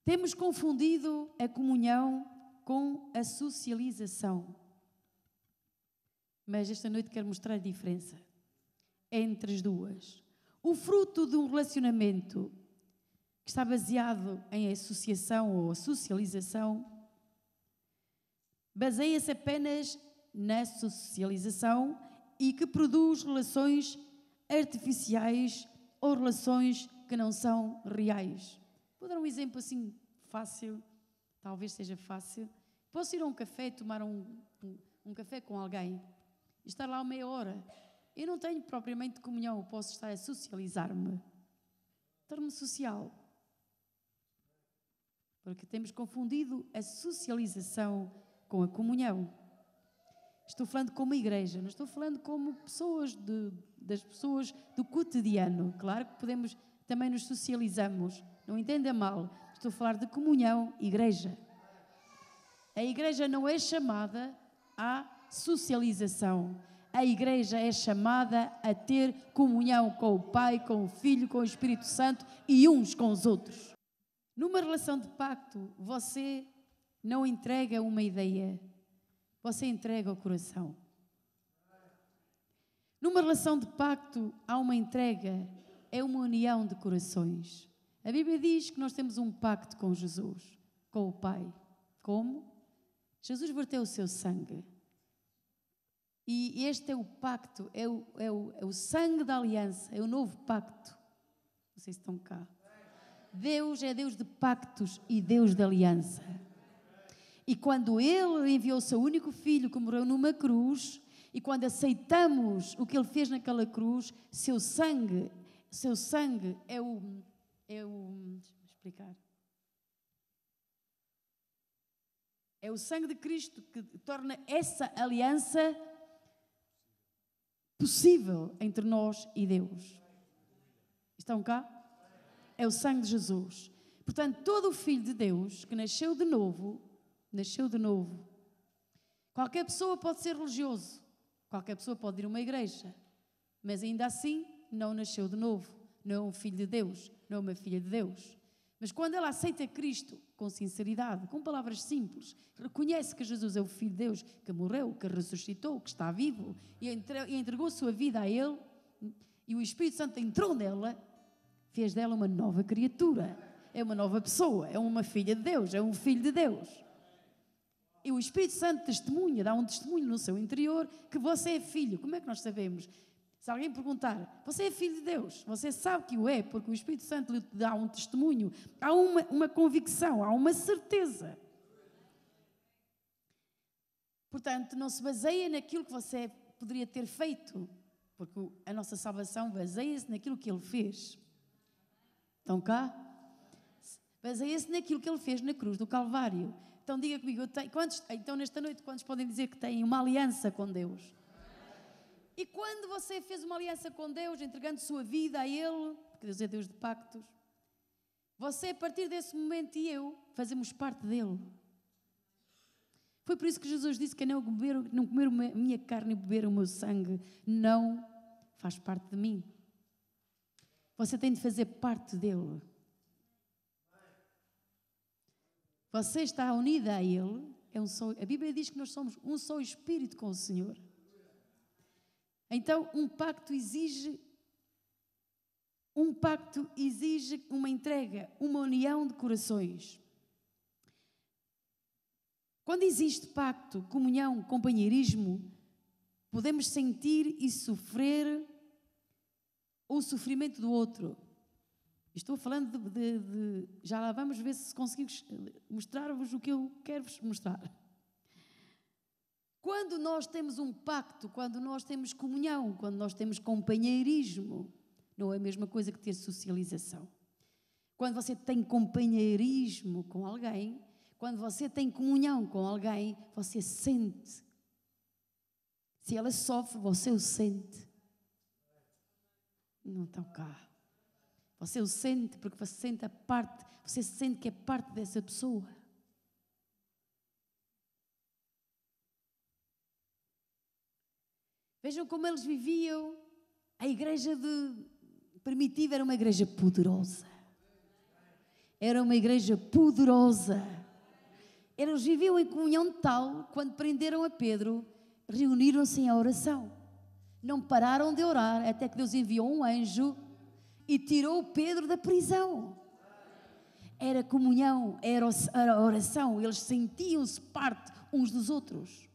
Temos confundido a comunhão com a socialização. Mas esta noite quero mostrar a diferença entre as duas. O fruto de um relacionamento que está baseado em associação ou socialização baseia-se apenas na socialização e que produz relações artificiais ou relações que não são reais. Vou dar um exemplo assim fácil, talvez seja fácil. Posso ir a um café, tomar um café com alguém e estar lá meia hora. Eu não tenho propriamente comunhão, eu posso estar a socializar-me. Torno-me social. Porque temos confundido a socialização com a comunhão. Estou falando como igreja, não estou falando como pessoas das pessoas do cotidiano. Claro que podemos, também nos socializamos, não entenda mal. Estou a falar de comunhão, igreja. A igreja não é chamada à socialização. A igreja é chamada a ter comunhão com o Pai, com o Filho, com o Espírito Santo e uns com os outros. Numa relação de pacto, você não entrega uma ideia, você entrega o coração. Numa relação de pacto, há uma entrega, é uma união de corações. A Bíblia diz que nós temos um pacto com Jesus, com o Pai. Como? Jesus verteu o seu sangue. E este é o pacto, é o sangue da aliança, é o novo pacto. Não sei se estão cá. Deus é Deus de pactos e Deus de aliança. E quando Ele enviou o seu único filho que morreu numa cruz, e quando aceitamos o que Ele fez naquela cruz, seu sangue é o deixa-me explicar. É o sangue de Cristo que torna essa aliança possível entre nós e Deus. Estão cá? É o sangue de Jesus. Portanto, todo o Filho de Deus que nasceu de novo. Qualquer pessoa pode ser religioso, qualquer pessoa pode ir a uma igreja, mas ainda assim não nasceu de novo, não é um filho de Deus, não é uma filha de Deus. Mas quando ela aceita Cristo com sinceridade, com palavras simples, reconhece que Jesus é o Filho de Deus, que morreu, que ressuscitou, que está vivo e entregou a sua vida a Ele, e o Espírito Santo entrou nela, fez dela uma nova criatura, é uma nova pessoa, é uma filha de Deus, é um filho de Deus. E o Espírito Santo testemunha, dá um testemunho no seu interior que você é filho. Como é que nós sabemos? Se alguém perguntar, você é filho de Deus? Você sabe que o é, porque o Espírito Santo lhe dá um testemunho. Há uma convicção, há uma certeza. Portanto, não se baseia naquilo que você poderia ter feito, porque a nossa salvação baseia-se naquilo que Ele fez. Estão cá? Baseia-se naquilo que Ele fez na cruz do Calvário. Então diga comigo, então nesta noite, quantos podem dizer que têm uma aliança com Deus? E quando você fez uma aliança com Deus, entregando sua vida a Ele, porque Deus é Deus de pactos, você, a partir desse momento, e eu, fazemos parte dEle. Foi por isso que Jesus disse que não comer a minha carne e beber o meu sangue não faz parte de mim. Você tem de fazer parte dEle. Você está unida a Ele. A Bíblia diz que nós somos um só espírito com o Senhor. Então, um pacto exige uma entrega, uma união de corações. Quando existe pacto, comunhão, companheirismo, podemos sentir e sofrer o sofrimento do outro. Estou falando já lá vamos ver se conseguimos mostrar-vos o que eu quero-vos mostrar. Quando nós temos um pacto, quando nós temos comunhão, quando nós temos companheirismo, não é a mesma coisa que ter socialização. Quando você tem companheirismo com alguém, quando você tem comunhão com alguém, você sente. Se ela sofre, você o sente. Não estão cá. Você o sente porque você sente você sente que é parte dessa pessoa. Vejam como eles viviam. A igreja primitiva era uma igreja poderosa. Era uma igreja poderosa. Eles viviam em comunhão tal, quando prenderam a Pedro, reuniram-se em oração. Não pararam de orar, até que Deus enviou um anjo e tirou Pedro da prisão. Era comunhão, era oração. Eles sentiam-se parte uns dos outros.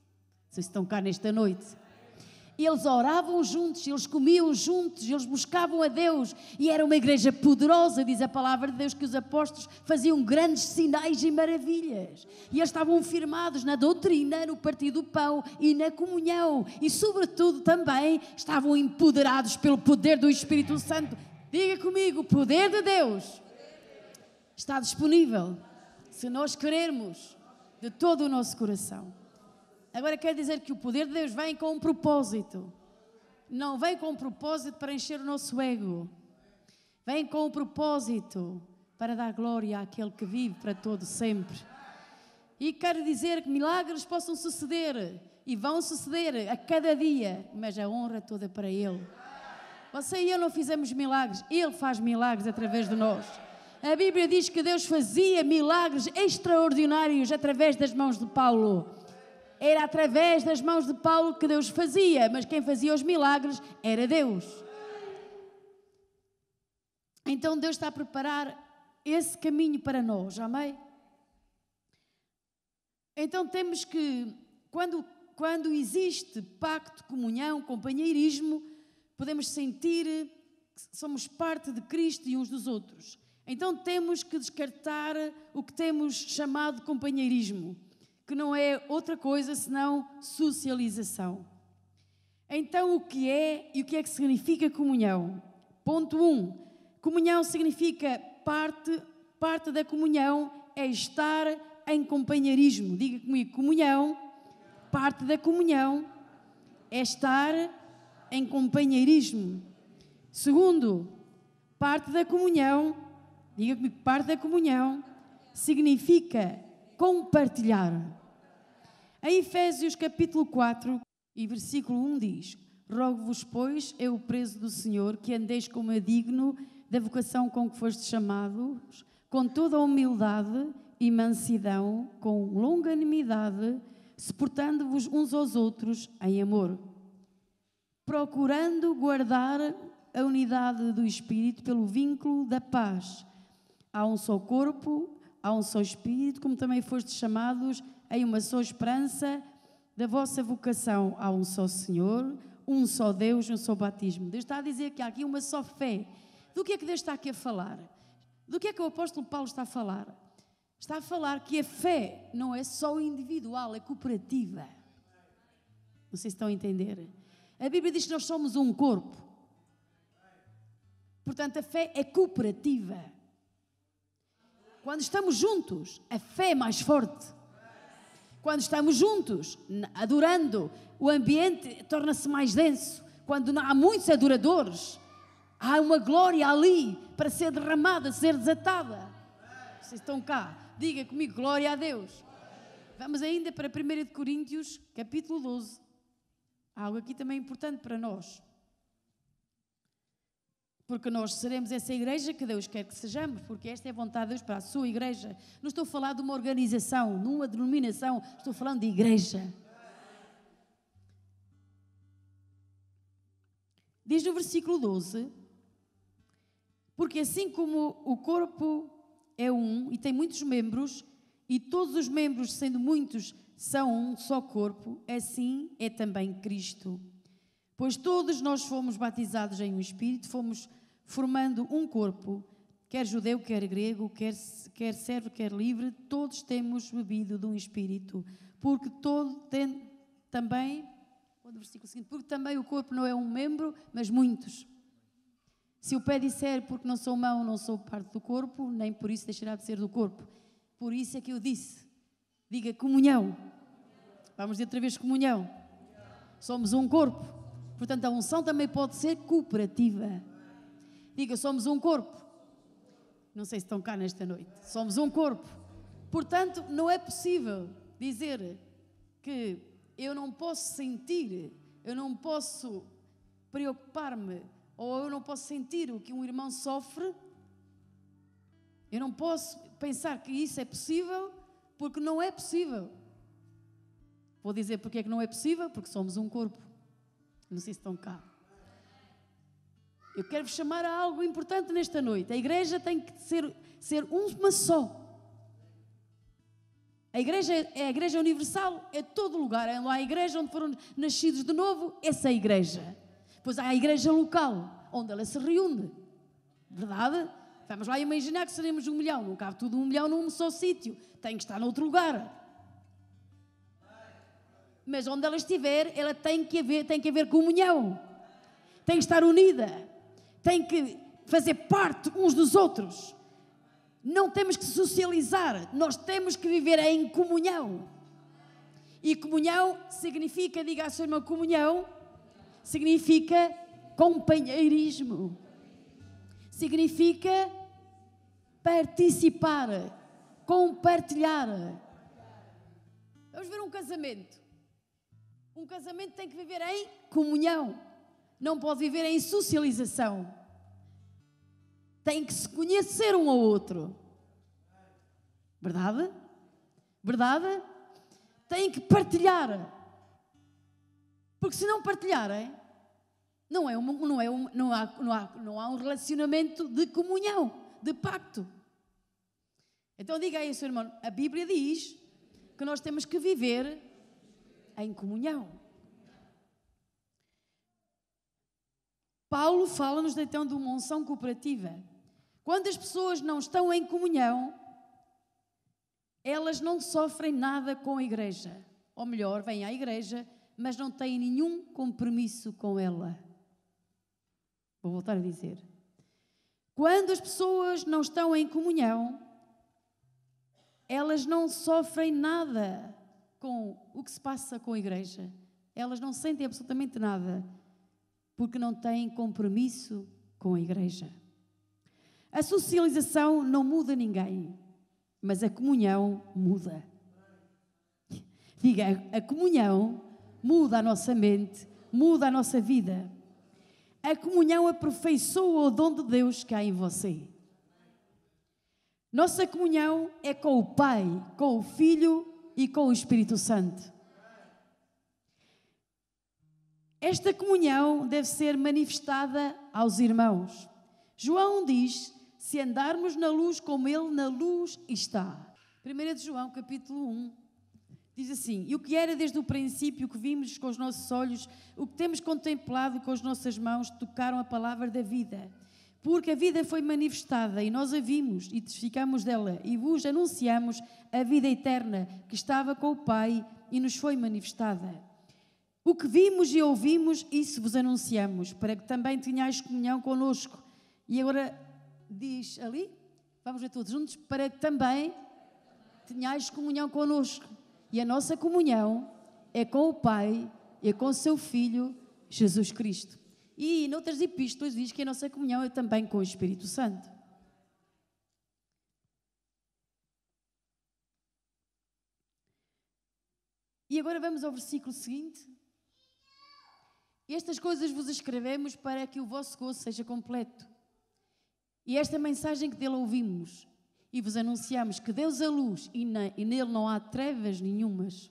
Vocês estão cá nesta noite. Eles oravam juntos, eles comiam juntos, eles buscavam a Deus. E era uma igreja poderosa, diz a palavra de Deus, que os apóstolos faziam grandes sinais e maravilhas. E eles estavam firmados na doutrina, no partir do pão e na comunhão. E sobretudo também estavam empoderados pelo poder do Espírito Santo. Diga comigo, o poder de Deus está disponível, se nós querermos de todo o nosso coração. Agora quer dizer que o poder de Deus vem com um propósito. Não vem com um propósito para encher o nosso ego. Vem com um propósito para dar glória àquele que vive para todo sempre. E quero dizer que milagres possam suceder e vão suceder a cada dia, mas a honra toda para Ele. Você e eu não fizemos milagres, Ele faz milagres através de nós. A Bíblia diz que Deus fazia milagres extraordinários através das mãos de Paulo. Era através das mãos de Paulo que Deus fazia, mas quem fazia os milagres era Deus. Então Deus está a preparar esse caminho para nós, amém? Então temos que, quando existe pacto, comunhão, companheirismo, podemos sentir que somos parte de Cristo e uns dos outros. Então temos que descartar o que temos chamado de companheirismo, que não é outra coisa senão socialização. Então o que é e o que é que significa comunhão? Ponto 1. Comunhão significa parte da comunhão é estar em companheirismo. Diga comigo, comunhão, parte da comunhão é estar em companheirismo. Segundo, parte da comunhão, diga comigo, parte da comunhão significa compartilhar. Em Efésios capítulo 4 e versículo 1 diz: Rogo-vos, pois, eu preso do Senhor, que andeis como é digno da vocação com que fostes chamados, com toda a humildade e mansidão, com longanimidade, suportando-vos uns aos outros em amor, procurando guardar a unidade do Espírito pelo vínculo da paz. Há um só corpo, há um só Espírito, como também fostes chamados em uma só esperança da vossa vocação. Há um só Senhor, um só Deus, um só batismo. Deus está a dizer que há aqui uma só fé. Do que é que Deus está aqui a falar? Do que é que o apóstolo Paulo está a falar? Está a falar que a fé não é só individual, é cooperativa. Não sei se estão a entender. A Bíblia diz que nós somos um corpo. Portanto, a fé é cooperativa. Quando estamos juntos, a fé é mais forte. Quando estamos juntos, adorando, o ambiente torna-se mais denso. Quando há muitos adoradores, há uma glória ali para ser derramada, ser desatada. Vocês estão cá. Diga comigo, glória a Deus. Vamos ainda para 1 Coríntios, capítulo 12. Há algo aqui também importante para nós. Porque nós seremos essa igreja que Deus quer que sejamos, porque esta é a vontade de Deus para a sua igreja. Não estou a falar de uma organização, de uma denominação, estou falando de igreja. Diz no versículo 12, porque assim como o corpo é um e tem muitos membros, e todos os membros, sendo muitos, são um só corpo, assim é também Cristo. Pois todos nós fomos batizados em um Espírito, fomos formando um corpo, quer judeu, quer grego, quer servo, quer livre, todos temos bebido de um Espírito, porque também o corpo não é um membro, mas muitos. Se o pé disser, porque não sou mão, não sou parte do corpo, nem por isso deixará de ser do corpo. Por isso é que eu disse, diga comunhão. Vamos dizer outra vez comunhão. Somos um corpo. Portanto, a unção também pode ser cooperativa. Diga, somos um corpo. Não sei se estão cá nesta noite. Somos um corpo. Portanto, não é possível dizer que eu não posso sentir, eu não posso preocupar-me, ou eu não posso sentir o que um irmão sofre Eu não posso pensar que isso é possível, porque não é possível. Vou dizer porque é que não é possível, porque somos um corpo. Não sei se estão cá. Eu quero vos chamar a algo importante nesta noite. A igreja tem que ser uma só. A igreja é a igreja universal, é todo lugar. É lá a igreja onde foram nascidos de novo, essa é a igreja. Depois há a igreja local, onde ela se reúne. Verdade? Vamos lá imaginar que seremos 1 milhão. Não cabe tudo 1 milhão num só sítio. Tem que estar noutro lugar. Mas onde ela estiver, ela tem que haver comunhão. Tem que estar unida. Tem que fazer parte uns dos outros. Não temos que socializar. Nós temos que viver em comunhão. E comunhão significa, diga a sua irmã, comunhão significa companheirismo. Significa participar, compartilhar. Vamos ver um casamento. Um casamento tem que viver em comunhão. Não pode viver em socialização. Tem que se conhecer um ao outro. Verdade? Verdade? Tem que partilhar. Porque se não partilharem, não há um relacionamento de comunhão, de pacto. Então diga aí, seu irmão, a Bíblia diz que nós temos que viver em comunhão. Paulo fala-nos então de uma unção cooperativa. Quando as pessoas não estão em comunhão, elas não sofrem nada com a igreja. Ou melhor, vêm à igreja, mas não têm nenhum compromisso com ela. Vou voltar a dizer. Quando as pessoas não estão em comunhão, elas não sofrem nada com o que se passa com a igreja. Elas não sentem absolutamente nada, porque não têm compromisso com a igreja. A socialização não muda ninguém, mas a comunhão muda. Diga, a comunhão muda a nossa mente, muda a nossa vida. A comunhão aperfeiçoa o dom de Deus que há em você. Nossa comunhão é com o Pai, com o Filho e com o Espírito Santo. Esta comunhão deve ser manifestada aos irmãos. João diz, se andarmos na luz como Ele na luz está. 1 de João, capítulo 1, diz assim, e o que era desde o princípio, o que vimos com os nossos olhos, o que temos contemplado com as nossas mãos, tocaram a palavra da vida. Porque a vida foi manifestada e nós a vimos e testificamos dela e vos anunciamos a vida eterna que estava com o Pai e nos foi manifestada. O que vimos e ouvimos, isso vos anunciamos, para que também tenhais comunhão connosco. E agora diz ali, vamos ver todos juntos, para que também tenhais comunhão connosco. E a nossa comunhão é com o Pai e é com o seu Filho, Jesus Cristo. E noutras epístolas diz que a nossa comunhão é também com o Espírito Santo. E agora vamos ao versículo seguinte. Estas coisas vos escrevemos para que o vosso gozo seja completo. E esta mensagem que dele ouvimos e vos anunciamos que Deus é luz e nele não há trevas nenhumas.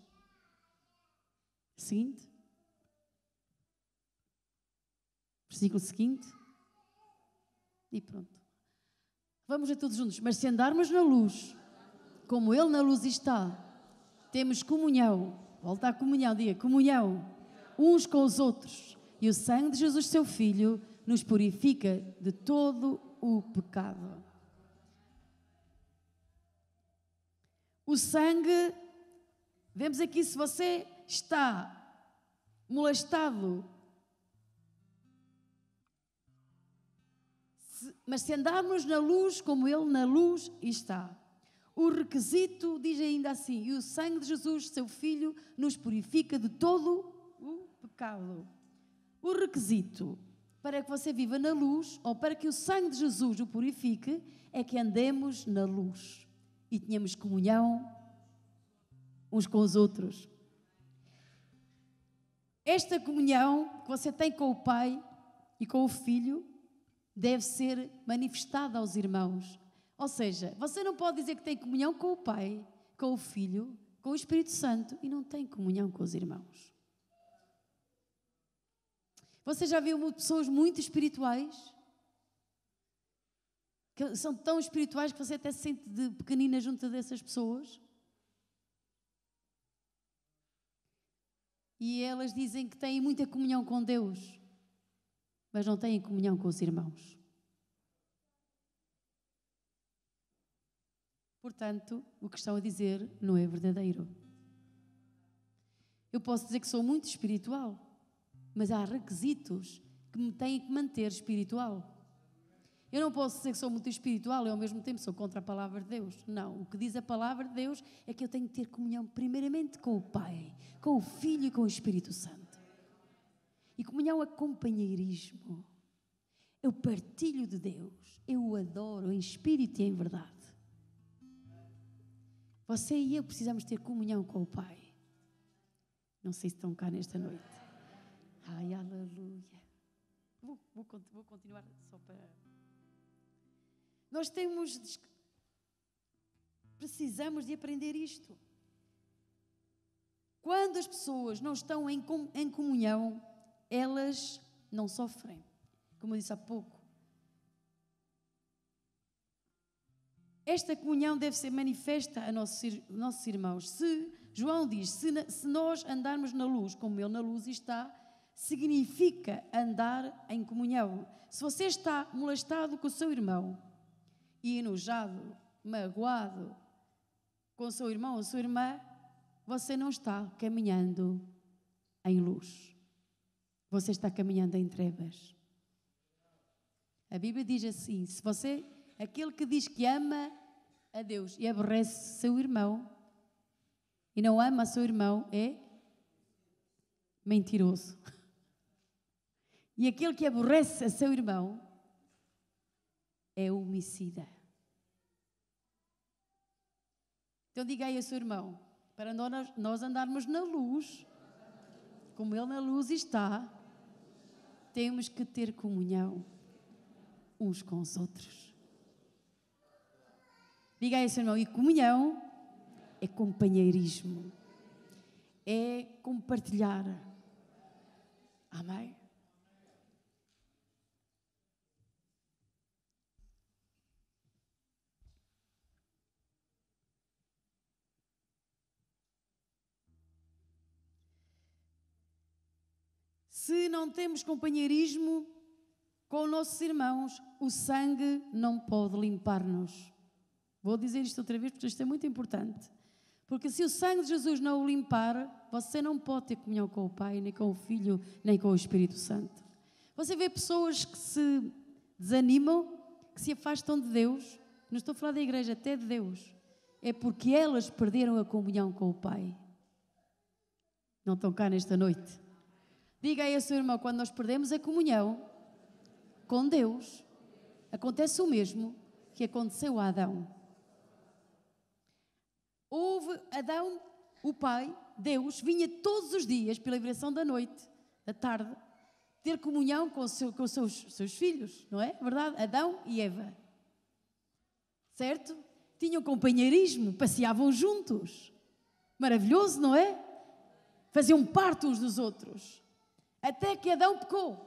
Seguinte. Versículo seguinte. E pronto. Vamos a todos juntos. Mas se andarmos na luz, como Ele na luz está, temos comunhão. Volta à comunhão, diga comunhão. Uns com os outros. E o sangue de Jesus, seu Filho, nos purifica de todo o pecado. O sangue, vemos aqui, se você está molestado, mas se andarmos na luz como Ele na luz está. O requisito diz ainda assim, e o sangue de Jesus, seu Filho, nos purifica de todo o pecado. O requisito para que você viva na luz, ou para que o sangue de Jesus o purifique, é que andemos na luz e tenhamos comunhão uns com os outros. Esta comunhão que você tem com o Pai e com o Filho deve ser manifestada aos irmãos. Ou seja, você não pode dizer que tem comunhão com o Pai, com o Filho, com o Espírito Santo e não tem comunhão com os irmãos. Você já viu pessoas muito espirituais? Que são tão espirituais que você até se sente de pequenina junto dessas pessoas? E elas dizem que têm muita comunhão com Deus, mas não têm comunhão com os irmãos. Portanto, o que estão a dizer não é verdadeiro. Eu posso dizer que sou muito espiritual, mas há requisitos que me têm que manter espiritual. Eu não posso dizer que sou muito espiritual e ao mesmo tempo sou contra a palavra de Deus. Não, o que diz a palavra de Deus é que eu tenho que ter comunhão primeiramente com o Pai, com o Filho e com o Espírito Santo. E comunhão é companheirismo. Eu partilho de Deus, eu o adoro em espírito e em verdade. Você e eu precisamos ter comunhão com o Pai. Não sei se estão cá nesta noite. Ai, aleluia. Vou continuar só para... Nós precisamos de aprender isto. Quando as pessoas não estão em comunhão, elas não sofrem. Como eu disse há pouco. Esta comunhão deve ser manifesta a nossos irmãos. João diz, se nós andarmos na luz, como Ele na luz está, significa andar em comunhão. Se você está molestado com o seu irmão, e enojado, magoado com o seu irmão ou a sua irmã, você não está caminhando em luz. Você está caminhando em trevas. A Bíblia diz assim, aquele que diz que ama a Deus e aborrece seu irmão e não ama seu irmão é mentiroso. E aquele que aborrece a seu irmão é homicida. Então diga aí ao seu irmão, para nós andarmos na luz, como Ele na luz está, temos que ter comunhão uns com os outros. Diga aí ao seu irmão, e comunhão é companheirismo, é compartilhar. Amém? Se não temos companheirismo com os nossos irmãos, o sangue não pode limpar-nos. Vou dizer isto outra vez porque isto é muito importante. Porque se o sangue de Jesus não o limpar, você não pode ter comunhão com o Pai, nem com o Filho, nem com o Espírito Santo. Você vê pessoas que se desanimam, que se afastam de Deus. Não estou a falar da igreja, até de Deus. É porque elas perderam a comunhão com o Pai. Não estão cá nesta noite. Diga aí ao seu irmão, quando nós perdemos a comunhão com Deus, acontece o mesmo que aconteceu a Adão. Adão, o pai, Deus, vinha todos os dias, pela viração da noite, da tarde, ter comunhão com os seus filhos, não é? Verdade? Adão e Eva. Certo? Tinham companheirismo, passeavam juntos. Maravilhoso, não é? Faziam parte uns dos outros. Até que Adão pecou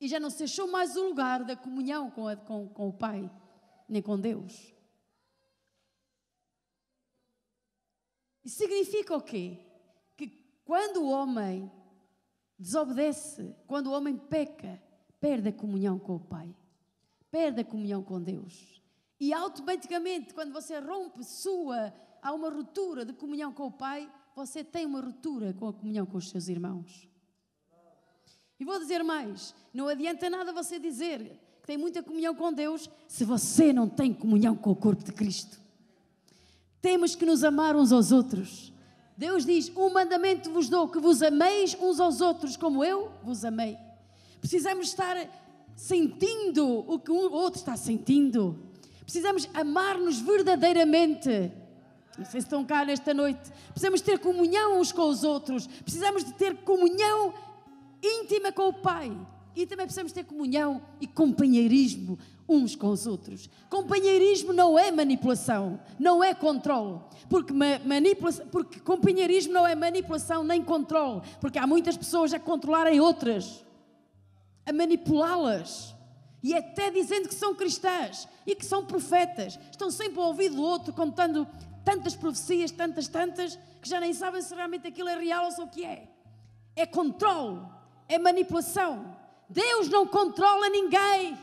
e já não se achou mais o lugar da comunhão com o Pai, nem com Deus. Isso significa o quê? Que quando o homem desobedece, quando o homem peca, perde a comunhão com o Pai, perde a comunhão com Deus. E automaticamente, quando você rompe há uma ruptura de comunhão com o Pai, você tem uma ruptura com a comunhão com os seus irmãos. E vou dizer mais, não adianta nada você dizer que tem muita comunhão com Deus se você não tem comunhão com o corpo de Cristo. Temos que nos amar uns aos outros. Deus diz, um mandamento vos dou, que vos ameis uns aos outros como eu vos amei. Precisamos estar sentindo o que o outro está sentindo. Precisamos amar-nos verdadeiramente. Não sei se estão cá nesta noite. Precisamos ter comunhão uns com os outros. Precisamos de ter comunhão íntima com o Pai. E também precisamos ter comunhão e companheirismo uns com os outros. Companheirismo não é manipulação, não é controle. Porque companheirismo não é manipulação nem controle. Porque há muitas pessoas a controlarem outras, a manipulá-las. E até dizendo que são cristãs e que são profetas. Estão sempre ao ouvido do outro, contando tantas profecias, tantas, que já nem sabem se realmente aquilo é real ou se o que é. É controle, é manipulação. Deus não controla ninguém.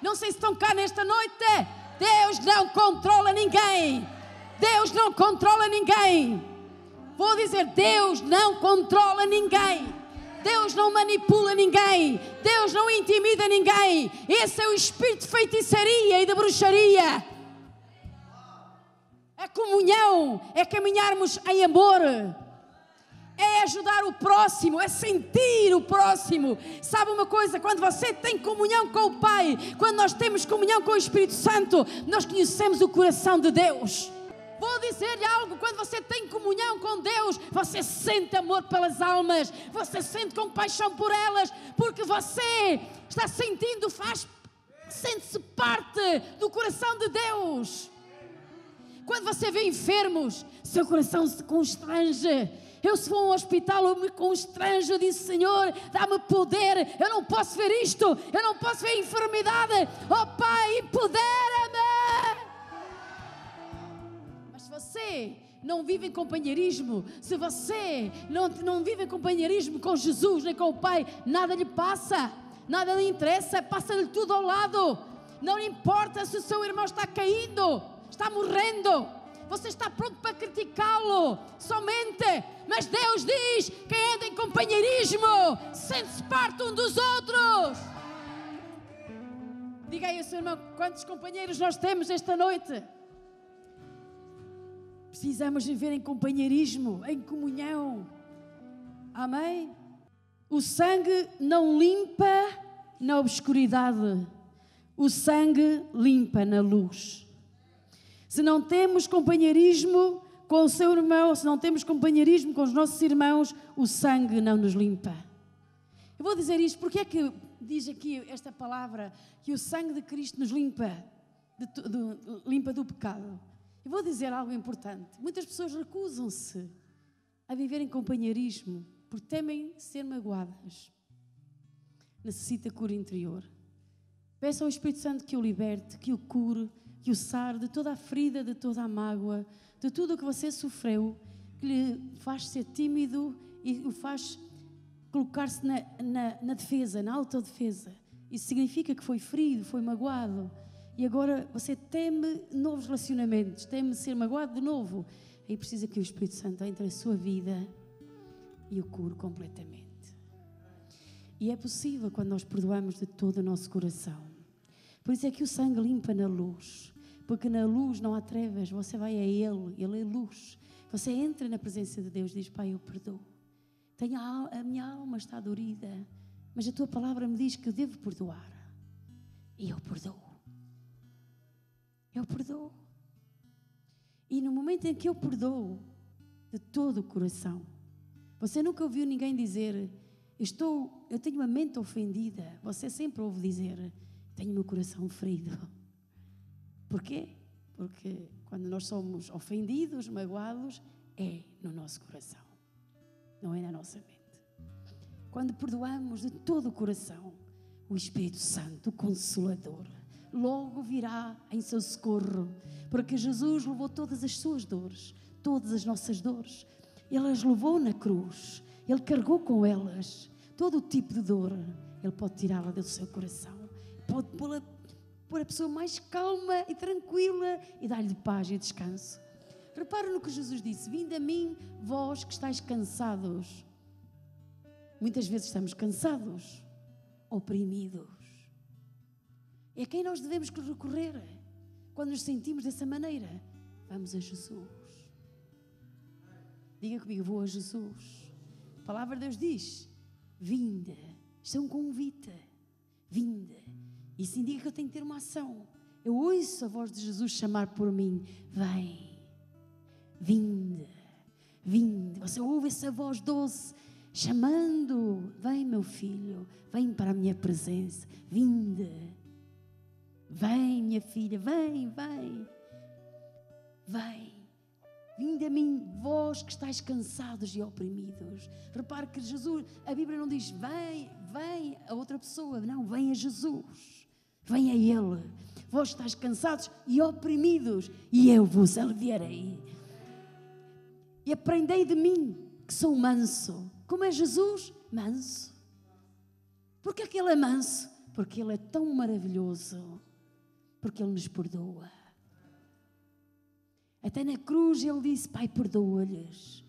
Não sei se estão cá nesta noite. Deus não controla ninguém. Deus não controla ninguém. Vou dizer, Deus não controla ninguém. Deus não manipula ninguém. Deus não intimida ninguém. Esse é o espírito de feitiçaria e de bruxaria. A comunhão é caminharmos em amor. É ajudar o próximo, é sentir o próximo. Sabe uma coisa? Quando você tem comunhão com o Pai, quando nós temos comunhão com o Espírito Santo, nós conhecemos o coração de Deus. Vou dizer-lhe algo, quando você tem comunhão com Deus, você sente amor pelas almas, você sente compaixão por elas, porque você está sentindo, sente-se parte do coração de Deus. Quando você vê enfermos, seu coração se constrange. Eu, se vou a um hospital, eu me constranjo, disse, Senhor, dá-me poder, eu não posso ver isto, eu não posso ver a enfermidade, oh Pai, empodera-me. Mas se você não vive em companheirismo, se você não vive em companheirismo com Jesus, nem com o Pai, nada lhe passa, nada lhe interessa, passa-lhe tudo ao lado, não lhe importa se o seu irmão está caindo, está morrendo. Você está pronto para criticá-lo somente, mas Deus diz: quem anda em companheirismo sente-se parte um dos outros. Diga aí ao seu irmão, quantos companheiros nós temos esta noite? Precisamos viver em companheirismo, em comunhão. Amém? O sangue não limpa na obscuridade, o sangue limpa na luz. Se não temos companheirismo com o seu irmão, se não temos companheirismo com os nossos irmãos, o sangue não nos limpa. Eu vou dizer isto, porque é que diz aqui esta palavra que o sangue de Cristo nos limpa, limpa do pecado? Eu vou dizer algo importante. Muitas pessoas recusam-se a viver em companheirismo porque temem ser magoadas. Necessita cura interior. Peça ao Espírito Santo que o liberte, que o cure, que o sare de toda a ferida, de toda a mágoa, de tudo o que você sofreu, que lhe faz ser tímido e o faz colocar-se na defesa, na autodefesa. Isso significa que foi ferido, foi magoado e agora você teme novos relacionamentos, teme ser magoado de novo. Aí precisa que o Espírito Santo entre na sua vida e o cure completamente. E é possível quando nós perdoamos de todo o nosso coração. Por isso é que o sangue limpa na luz. Porque na luz não há trevas, você vai a Ele é luz. Você entra na presença de Deus e diz: Pai, eu perdoo. A minha alma está dorida, mas a Tua palavra me diz que eu devo perdoar. E eu perdoo. Eu perdoo. E no momento em que eu perdoo de todo o coração, você nunca ouviu ninguém dizer: eu tenho uma mente ofendida. Você sempre ouve dizer: tenho o meu coração ferido. Porquê? Porque quando nós somos ofendidos, magoados, é no nosso coração, não é na nossa mente. Quando perdoamos de todo o coração, o Espírito Santo, o Consolador, logo virá em seu socorro, porque Jesus levou todas as suas dores, todas as nossas dores. Ele as levou na cruz, Ele carregou com elas todo o tipo de dor. Ele pode tirá-la do seu coração, pode pôr a pessoa mais calma e tranquila e dar-lhe paz e descanso. Repara no que Jesus disse: vinde a mim, vós que estáis cansados. Muitas vezes estamos cansados, oprimidos. É a quem nós devemos recorrer quando nos sentimos dessa maneira. Vamos a Jesus. Diga comigo: vou a Jesus. A palavra de Deus diz: vinde. Isto é um convite. Vinde. Isso indica que eu tenho que ter uma ação. Eu ouço a voz de Jesus chamar por mim: vem, vinde, vinde. Você ouve essa voz doce chamando: vem, meu filho, vem para a minha presença, vinde. Vem, minha filha, vem, vem. Vem. Vinde a mim, vós que estáis cansados e oprimidos. Repare que Jesus, a Bíblia não diz: vem, vem a outra pessoa. Não, vem a Jesus. Vem a Ele. Vós estáis cansados e oprimidos, e eu vos aliviarei. E aprendei de mim, que sou manso. Como é Jesus? Manso. Porquê é que Ele é manso? Porque Ele é tão maravilhoso. Porque Ele nos perdoa. Até na cruz Ele disse: Pai, perdoa-lhes.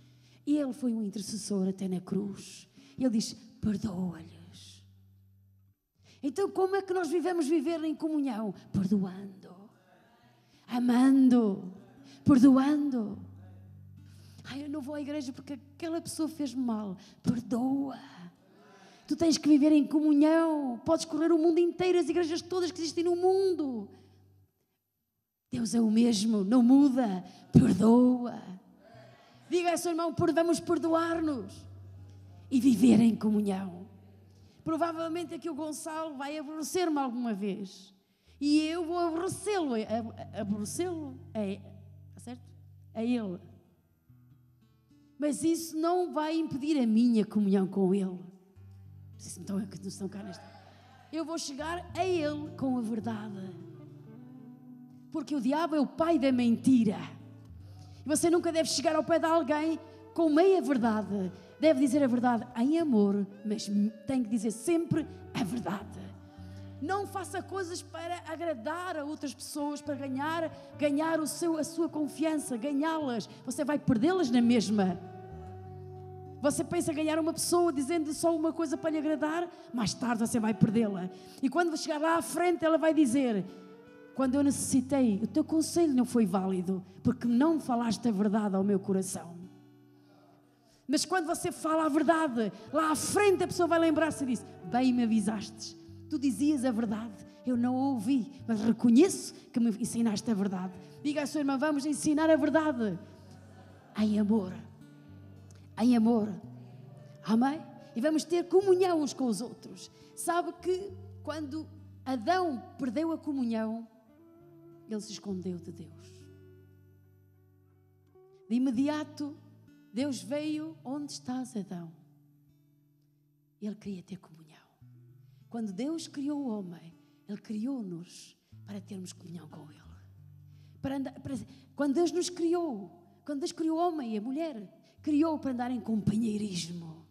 E Ele foi um intercessor até na cruz. E Ele diz: perdoa-lhes. Então como é que nós viver em comunhão? Perdoando. Amando. Perdoando. Ai, eu não vou à igreja porque aquela pessoa fez-me mal. Perdoa. Tu tens que viver em comunhão. Podes correr o mundo inteiro, as igrejas todas que existem no mundo. Deus é o mesmo, não muda. Perdoa. Diga ao seu irmão: vamos perdoar-nos e viver em comunhão. Provavelmente aqui o Gonçalo vai aborrecer-me alguma vez. E eu vou aborrecê-lo. Aborrecê-lo? Está certo? A ele. Mas isso não vai impedir a minha comunhão com ele. Estão cá nesta. Eu vou chegar a ele com a verdade. Porque o diabo é o pai da mentira. E você nunca deve chegar ao pé de alguém com meia verdade. Deve dizer a verdade em amor, mas tem que dizer sempre a verdade. Não faça coisas para agradar a outras pessoas, para ganhar a sua confiança, ganhá-las. Você vai perdê-las na mesma. Você pensa ganhar uma pessoa dizendo só uma coisa para lhe agradar, mais tarde você vai perdê-la. E quando chegar lá à frente, ela vai dizer: quando eu necessitei, o teu conselho não foi válido, porque não falaste a verdade ao meu coração. Mas quando você fala a verdade, lá à frente a pessoa vai lembrar-se e diz: bem me avisaste, tu dizias a verdade, eu não a ouvi, mas reconheço que me ensinaste a verdade. Diga à sua irmã: vamos ensinar a verdade em amor. Em amor. Amém? E vamos ter comunhão uns com os outros. Sabe que quando Adão perdeu a comunhão, ele se escondeu de Deus. De imediato, Deus veio: onde estás, Adão? Ele queria ter comunhão. Quando Deus criou o homem, Ele criou-nos para termos comunhão com Ele. Quando Deus nos criou, quando Deus criou o homem e a mulher, criou para andar em companheirismo,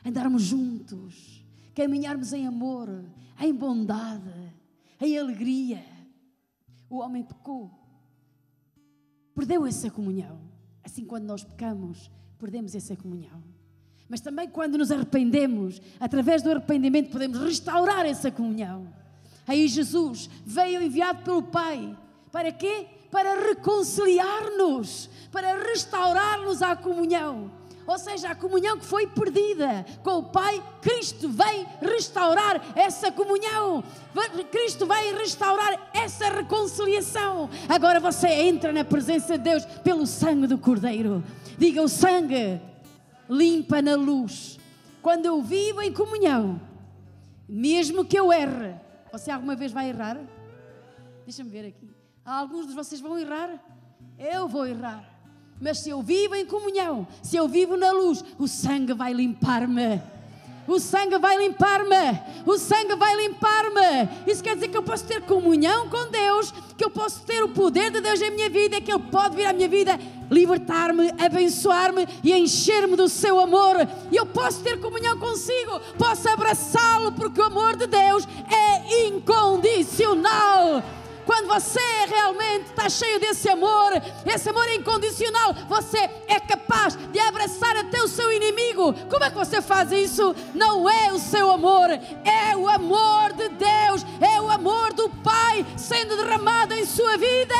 andarmos juntos, caminharmos em amor, em bondade, em alegria. O homem pecou, perdeu essa comunhão. Assim, quando nós pecamos, perdemos essa comunhão. Mas também quando nos arrependemos, através do arrependimento podemos restaurar essa comunhão. Aí Jesus veio enviado pelo Pai. Para quê? Para reconciliar-nos, para restaurar-nos à comunhão. Ou seja, a comunhão que foi perdida com o Pai, Cristo vem restaurar essa comunhão. Cristo vem restaurar essa reconciliação. Agora você entra na presença de Deus pelo sangue do Cordeiro. Diga: o sangue limpa na luz. Quando eu vivo em comunhão, mesmo que eu erre. Você alguma vez vai errar? Deixa-me ver aqui. Alguns de vocês vão errar? Eu vou errar. Mas se eu vivo em comunhão, se eu vivo na luz, o sangue vai limpar-me. O sangue vai limpar-me. O sangue vai limpar-me. Isso quer dizer que eu posso ter comunhão com Deus, que eu posso ter o poder de Deus em minha vida, que Ele pode vir à minha vida, libertar-me, abençoar-me e encher-me do seu amor. E eu posso ter comunhão consigo, posso abraçá-lo, porque o amor de Deus é incondicional. Quando você realmente está cheio desse amor, esse amor incondicional, você é capaz de abraçar até o seu inimigo. Como é que você faz isso? Não é o seu amor, é o amor de Deus, é o amor do Pai sendo derramado em sua vida.